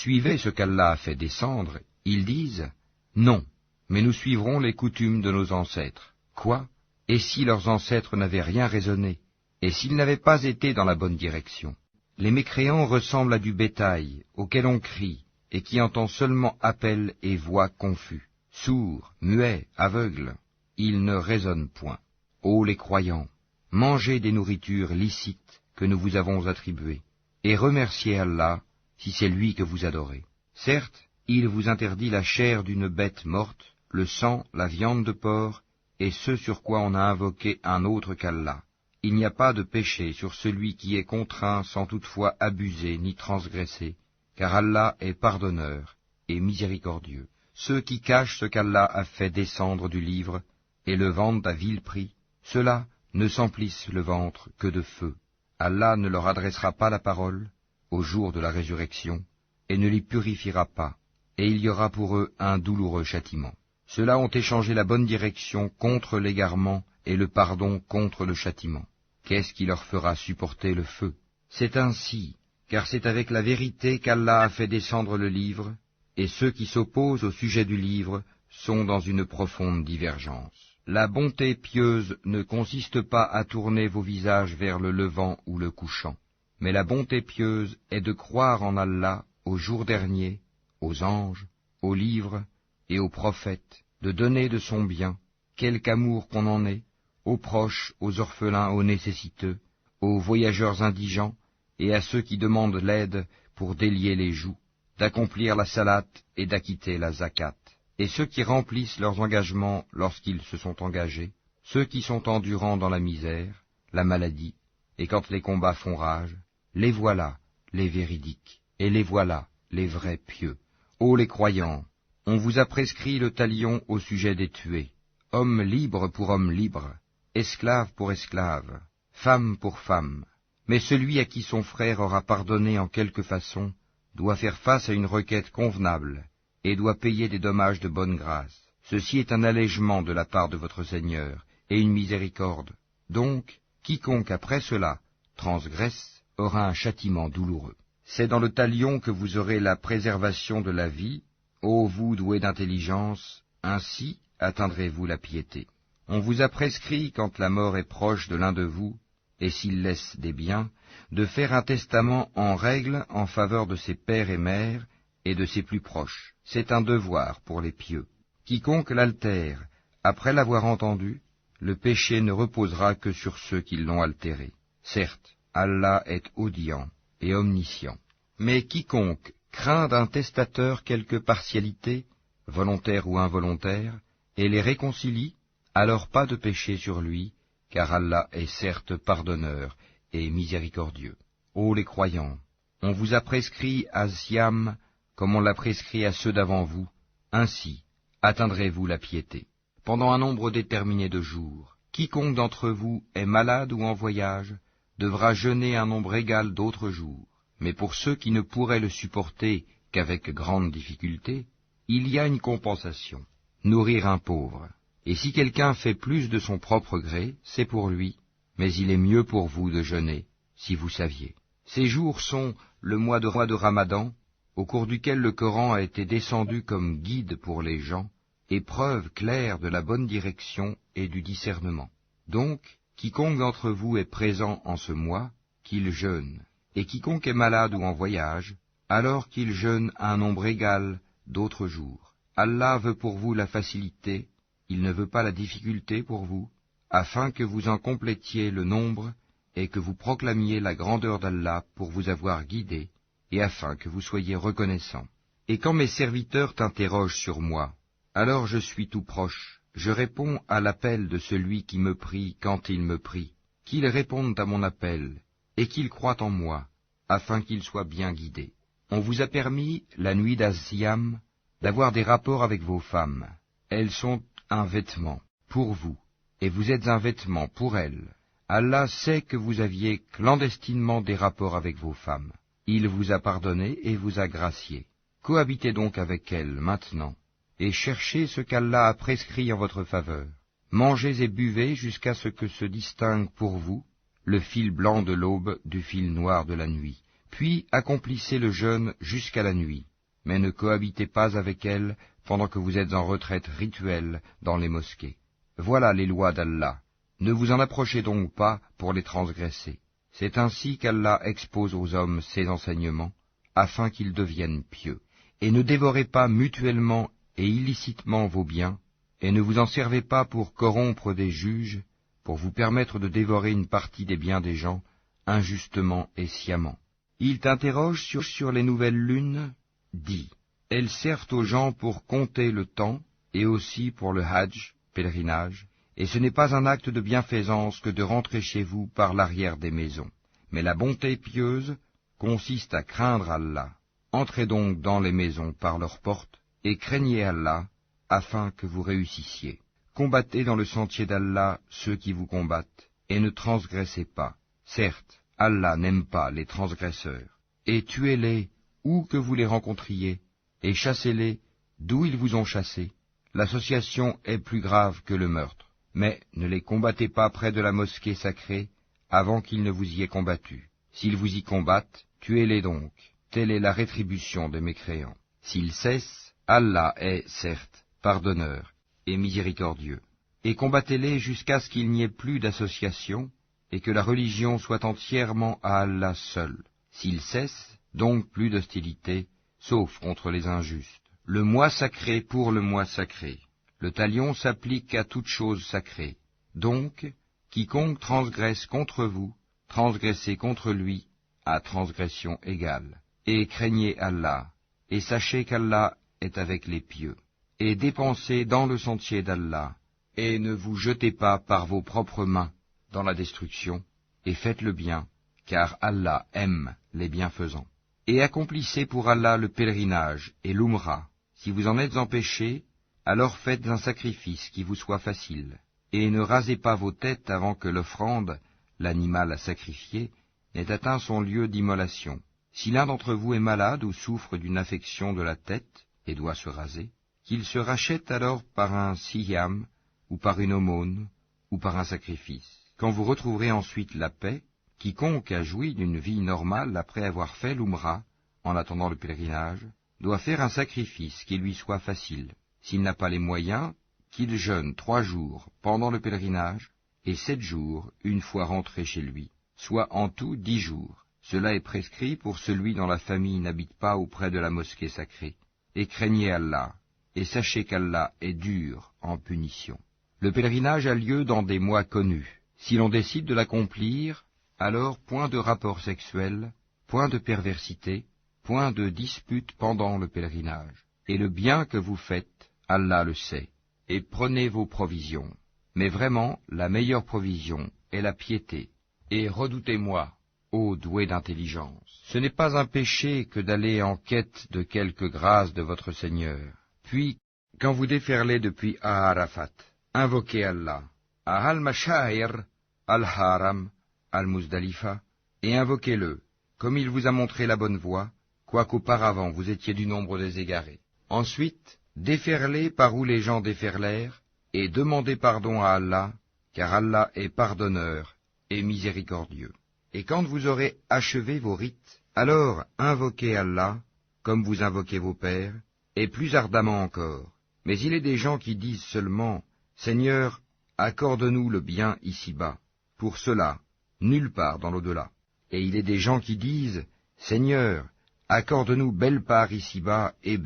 suivez ce qu'Allah a fait descendre, ils disent « Non, mais nous suivrons les coutumes de nos ancêtres. » Quoi? Et si leurs ancêtres n'avaient rien raisonné? Et s'ils n'avaient pas été dans la bonne direction? Les mécréants ressemblent à du bétail, auquel on crie, et qui entend seulement appel et voix confus. Sourds, muets, aveugles, ils ne raisonnent point. Ô les croyants, mangez des nourritures licites que nous vous avons attribuées, et remerciez Allah si c'est lui que vous adorez. Certes, il vous interdit la chair d'une bête morte, le sang, la viande de porc, et ce sur quoi on a invoqué un autre qu'Allah. Il n'y a pas de péché sur celui qui est contraint sans toutefois abuser ni transgresser, car Allah est pardonneur et miséricordieux. Ceux qui cachent ce qu'Allah a fait descendre du livre et le vendent à vil prix, ceux-là ne s'emplissent le ventre que de feu. Allah ne leur adressera pas la parole au jour de la résurrection et ne les purifiera pas, et il y aura pour eux un douloureux châtiment. Ceux-là ont échangé la bonne direction contre l'égarement et le pardon contre le châtiment. Qu'est-ce qui leur fera supporter le feu? C'est ainsi, car c'est avec la vérité qu'Allah a fait descendre le livre, et ceux qui s'opposent au sujet du livre sont dans une profonde divergence. La bonté pieuse ne consiste pas à tourner vos visages vers le levant ou le couchant, mais la bonté pieuse est de croire en Allah, au jour dernier, aux anges, aux livres et aux prophètes, de donner de son bien, quelque amour qu'on en ait, aux proches, aux orphelins, aux nécessiteux, aux voyageurs indigents, et à ceux qui demandent l'aide pour délier les joues, d'accomplir la salate et d'acquitter la zakat, et ceux qui remplissent leurs engagements lorsqu'ils se sont engagés, ceux qui sont endurants dans la misère, la maladie, et quand les combats font rage, les voilà, les véridiques, et les voilà, les vrais pieux. Ô les croyants, on vous a prescrit le talion au sujet des tués, homme libre pour homme libre, esclave pour esclave, femme pour femme. Mais celui à qui son frère aura pardonné en quelque façon doit faire face à une requête convenable et doit payer des dommages de bonne grâce. Ceci est un allègement de la part de votre Seigneur et une miséricorde. Donc, quiconque après cela transgresse aura un châtiment douloureux. C'est dans le talion que vous aurez la préservation de la vie, ô vous doués d'intelligence, ainsi atteindrez-vous la piété. On vous a prescrit, quand la mort est proche de l'un de vous, et s'il laisse des biens, de faire un testament en règle en faveur de ses pères et mères et de ses plus proches. C'est un devoir pour les pieux. Quiconque l'altère, après l'avoir entendu, le péché ne reposera que sur ceux qui l'ont altéré. Certes, Allah est audient et omniscient. Mais quiconque craint d'un testateur quelque partialité, volontaire ou involontaire, et les réconcilie, alors pas de péché sur lui, car Allah est certes pardonneur et miséricordieux. Ô les croyants, on vous a prescrit à Siam comme on l'a prescrit à ceux d'avant vous, ainsi atteindrez-vous la piété. Pendant un nombre déterminé de jours, quiconque d'entre vous est malade ou en voyage devra jeûner un nombre égal d'autres jours. Mais pour ceux qui ne pourraient le supporter qu'avec grande difficulté, il y a une compensation, nourrir un pauvre. Et si quelqu'un fait plus de son propre gré, c'est pour lui, mais il est mieux pour vous de jeûner, si vous saviez. Ces jours sont le mois de Ramadan, au cours duquel le Coran a été descendu comme guide pour les gens, et preuve claire de la bonne direction et du discernement. Donc, quiconque d'entre vous est présent en ce mois, qu'il jeûne, et quiconque est malade ou en voyage, alors qu'il jeûne un nombre égal d'autres jours. Allah veut pour vous la facilité, il ne veut pas la difficulté pour vous, afin que vous en complétiez le nombre et que vous proclamiez la grandeur d'Allah pour vous avoir guidé, et afin que vous soyez reconnaissants. Et quand mes serviteurs t'interrogent sur moi, alors je suis tout proche, je réponds à l'appel de celui qui me prie quand il me prie, qu'ils répondent à mon appel, et qu'ils croient en moi, afin qu'ils soient bien guidés. On vous a permis, la nuit d'Asiam, d'avoir des rapports avec vos femmes. Elles sont un vêtement pour vous, et vous êtes un vêtement pour elles. Allah sait que vous aviez clandestinement des rapports avec vos femmes. Il vous a pardonné et vous a gracié. Cohabitez donc avec elles maintenant, et cherchez ce qu'Allah a prescrit en votre faveur. Mangez et buvez jusqu'à ce que se distingue pour vous le fil blanc de l'aube du fil noir de la nuit. Puis accomplissez le jeûne jusqu'à la nuit. mais ne cohabitez pas avec elles pendant que vous êtes en retraite rituelle dans les mosquées. Voilà les lois d'Allah. Ne vous en approchez donc pas pour les transgresser. C'est ainsi qu'Allah expose aux hommes ses enseignements, afin qu'ils deviennent pieux. Et ne dévorez pas mutuellement et illicitement vos biens, et ne vous en servez pas pour corrompre des juges, pour vous permettre de dévorer une partie des biens des gens, injustement et sciemment. Ils t'interrogent sur les nouvelles lunes. Dis, elles servent aux gens pour compter le temps, et aussi pour le hajj, pèlerinage, et ce n'est pas un acte de bienfaisance que de rentrer chez vous par l'arrière des maisons. Mais la bonté pieuse consiste à craindre Allah. Entrez donc dans les maisons par leurs portes, et craignez Allah, afin que vous réussissiez. Combattez dans le sentier d'Allah ceux qui vous combattent, et ne transgressez pas. Certes, Allah n'aime pas les transgresseurs. Et tuez-les où que vous les rencontriez, et chassez-les d'où ils vous ont chassés. L'association est plus grave que le meurtre. Mais ne les combattez pas près de la mosquée sacrée avant qu'ils ne vous y aient combattu. S'ils vous y combattent, tuez-les donc. Telle est la rétribution des mécréants. S'ils cessent, Allah est, certes, pardonneur et miséricordieux. Et combattez-les jusqu'à ce qu'il n'y ait plus d'association, et que la religion soit entièrement à Allah seul. S'ils cessent, donc plus d'hostilité, sauf contre les injustes. Le mois sacré pour le mois sacré. Le talion s'applique à toute chose sacrée. Donc, quiconque transgresse contre vous, transgressez contre lui, à transgression égale. Et craignez Allah, et sachez qu'Allah est avec les pieux. Et dépensez dans le sentier d'Allah, et ne vous jetez pas par vos propres mains dans la destruction, et faites le bien, car Allah aime les bienfaisants. Et accomplissez pour Allah le pèlerinage et l'umra. Si vous en êtes empêchés, alors faites un sacrifice qui vous soit facile, et ne rasez pas vos têtes avant que l'offrande, l'animal à sacrifier, n'ait atteint son lieu d'immolation. Si l'un d'entre vous est malade ou souffre d'une affection de la tête, et doit se raser, qu'il se rachète alors par un siyam, ou par une aumône, ou par un sacrifice. Quand vous retrouverez ensuite la paix, quiconque a joui d'une vie normale après avoir fait l'umra, en attendant le pèlerinage, doit faire un sacrifice qui lui soit facile. S'il n'a pas les moyens, qu'il jeûne 3 jours pendant le pèlerinage, et 7 jours une fois rentré chez lui, soit en tout 10 jours. Cela est prescrit pour celui dont la famille n'habite pas auprès de la mosquée sacrée. Et craignez Allah, et sachez qu'Allah est dur en punition. Le pèlerinage a lieu dans des mois connus. Si l'on décide de l'accomplir, alors point de rapport sexuel, point de perversité, point de dispute pendant le pèlerinage. Et le bien que vous faites, Allah le sait. Et prenez vos provisions. Mais vraiment, la meilleure provision est la piété. Et redoutez-moi, ô doué d'intelligence. Ce n'est pas un péché que d'aller en quête de quelque grâce de votre Seigneur. Puis, quand vous déferlez depuis Arafat, invoquez Allah, à Al-Mashair, Al-Haram, Al-Muzdalifa, et invoquez-le, comme il vous a montré la bonne voie, quoiqu'auparavant vous étiez du nombre des égarés. Ensuite, déferlez par où les gens déferlèrent, et demandez pardon à Allah, car Allah est pardonneur et miséricordieux. Et quand vous aurez achevé vos rites, alors invoquez Allah, comme vous invoquez vos pères, et plus ardemment encore. Mais il est des gens qui disent seulement, « Seigneur, accorde-nous le bien ici-bas. » Pour cela, nulle part dans l'au-delà. Et il est des gens qui disent, « Seigneur, accorde-nous belle part ici-bas et